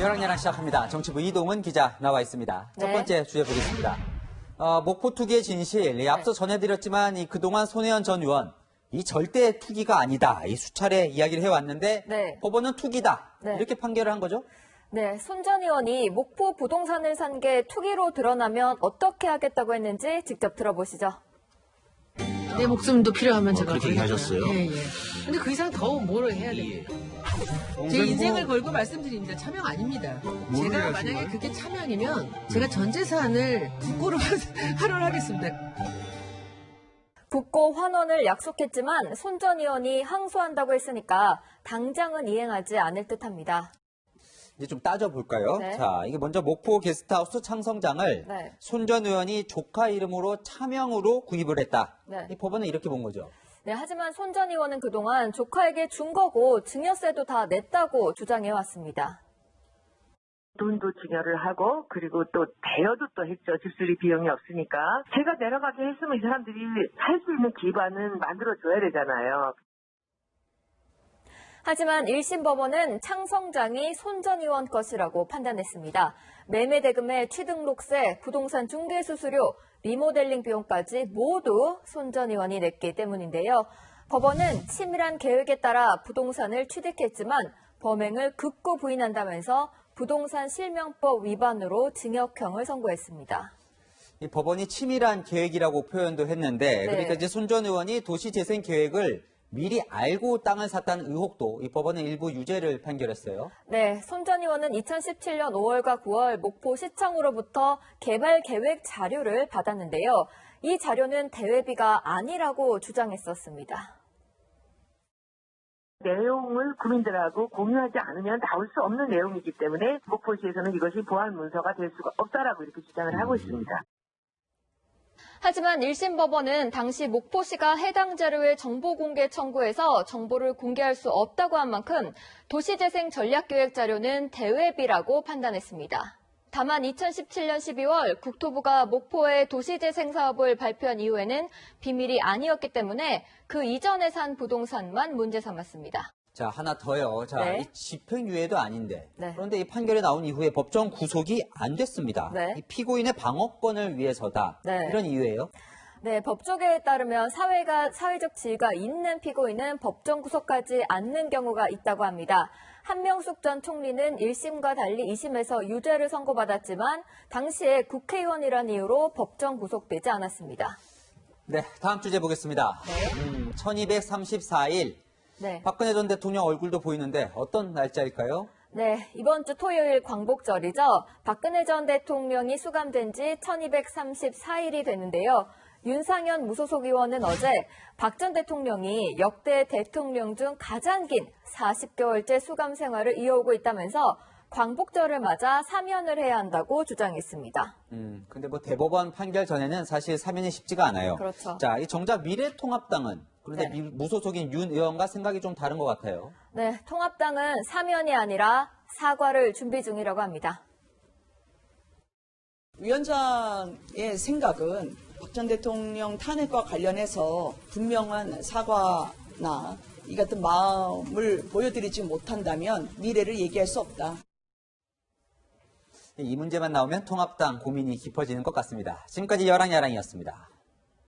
열왕야랑 시작합니다. 정치부 이동은 기자 나와 있습니다. 첫 번째 주제 보겠습니다. 목포 투기의 진실, 앞서 전해드렸지만 그동안 손혜원 전 의원, 이 절대 투기가 아니다. 이 수차례 이야기를 해왔는데 법원은 투기다. 이렇게 판결을 한 거죠? 네, 손 전 의원이 목포 부동산을 산 게 투기로 드러나면 어떻게 하겠다고 했는지 직접 들어보시죠. 내 목숨도 필요하면 제가 그렇게 하셨어요? 예. 근데 그 이상 더 뭐를 해야 됩니까? 제 인생을 걸고 말씀드립니다. 차명 아닙니다. 제가 만약에 그게 차명이면 제가 전 재산을 국고로 환원하겠습니다. 국고 환원을 약속했지만 손 전 의원이 항소한다고 했으니까 당장은 이행하지 않을 듯합니다. 이제 좀 따져볼까요? 네. 자, 이게 먼저 목포 게스트하우스 창성장을 손 전 의원이 조카 이름으로 차명으로 구입을 했다. 이 법원은 이렇게 본 거죠. 네, 하지만 손 전 의원은 그동안 조카에게 준 거고 증여세도 다 냈다고 주장해왔습니다. 돈도 증여를 하고 그리고 또 대여도 또 했죠. 집수리 비용이 없으니까. 제가 내려가게 했으면 이 사람들이 살 수 있는 기반은 만들어줘야 되잖아요. 하지만 1심 법원은 창성장이 손 전 의원 것이라고 판단했습니다. 매매 대금의 취등록세, 부동산 중개 수수료, 리모델링 비용까지 모두 손 전 의원이 냈기 때문인데요. 법원은 치밀한 계획에 따라 부동산을 취득했지만 범행을 극구 부인한다면서 부동산 실명법 위반으로 징역형을 선고했습니다. 이 법원이 치밀한 계획이라고 표현도 했는데 그러니까 이제 손 전 의원이 도시재생 계획을 미리 알고 땅을 샀다는 의혹도 이 법원은 일부 유죄를 판결했어요. 네, 손 전 의원은 2017년 5월과 9월 목포시청으로부터 개발 계획 자료를 받았는데요. 이 자료는 대외비가 아니라고 주장했었습니다. 내용을 국민들하고 공유하지 않으면 나올 수 없는 내용이기 때문에 목포시에서는 이것이 보안 문서가 될 수가 없다라고 이렇게 주장을 하고 있습니다. 하지만 1심 법원은 당시 목포시가 해당 자료의 정보 공개 청구에서 정보를 공개할 수 없다고 한 만큼 도시재생 전략계획 자료는 대외비라고 판단했습니다. 다만 2017년 12월 국토부가 목포의 도시재생 사업을 발표한 이후에는 비밀이 아니었기 때문에 그 이전에 산 부동산만 문제 삼았습니다. 자, 하나 더요. 자, 이 집행유예도 아닌데. 그런데 이 판결이 나온 이후에 법정 구속이 안 됐습니다. 이 피고인의 방어권을 위해서다. 이런 이유예요? 네, 법조계에 따르면 사회적 지위가 있는 피고인은 법정 구속하지 않는 경우가 있다고 합니다. 한명숙 전 총리는 1심과 달리 2심에서 유죄를 선고받았지만 당시에 국회의원이라는 이유로 법정 구속되지 않았습니다. 네, 다음 주제 보겠습니다. 1234일. 박근혜 전 대통령 얼굴도 보이는데 어떤 날짜일까요? 네, 이번 주 토요일 광복절이죠. 박근혜 전 대통령이 수감된 지 1234일이 되는데요. 윤상현 무소속 의원은 어제 박 전 대통령이 역대 대통령 중 가장 긴 40개월째 수감 생활을 이어오고 있다면서 광복절을 맞아 사면을 해야 한다고 주장했습니다. 근데 뭐 대법원 판결 전에는 사실 사면이 쉽지가 않아요. 그렇죠. 자, 이 정작 미래통합당은 그런데 무소속인 윤 의원과 생각이 좀 다른 것 같아요. 네, 통합당은 사면이 아니라 사과를 준비 중이라고 합니다. 위원장의 생각은 박 전 대통령 탄핵과 관련해서 분명한 사과나 이 같은 마음을 보여드리지 못한다면 미래를 얘기할 수 없다. 이 문제만 나오면 통합당 고민이 깊어지는 것 같습니다. 지금까지 열왕야랑이었습니다.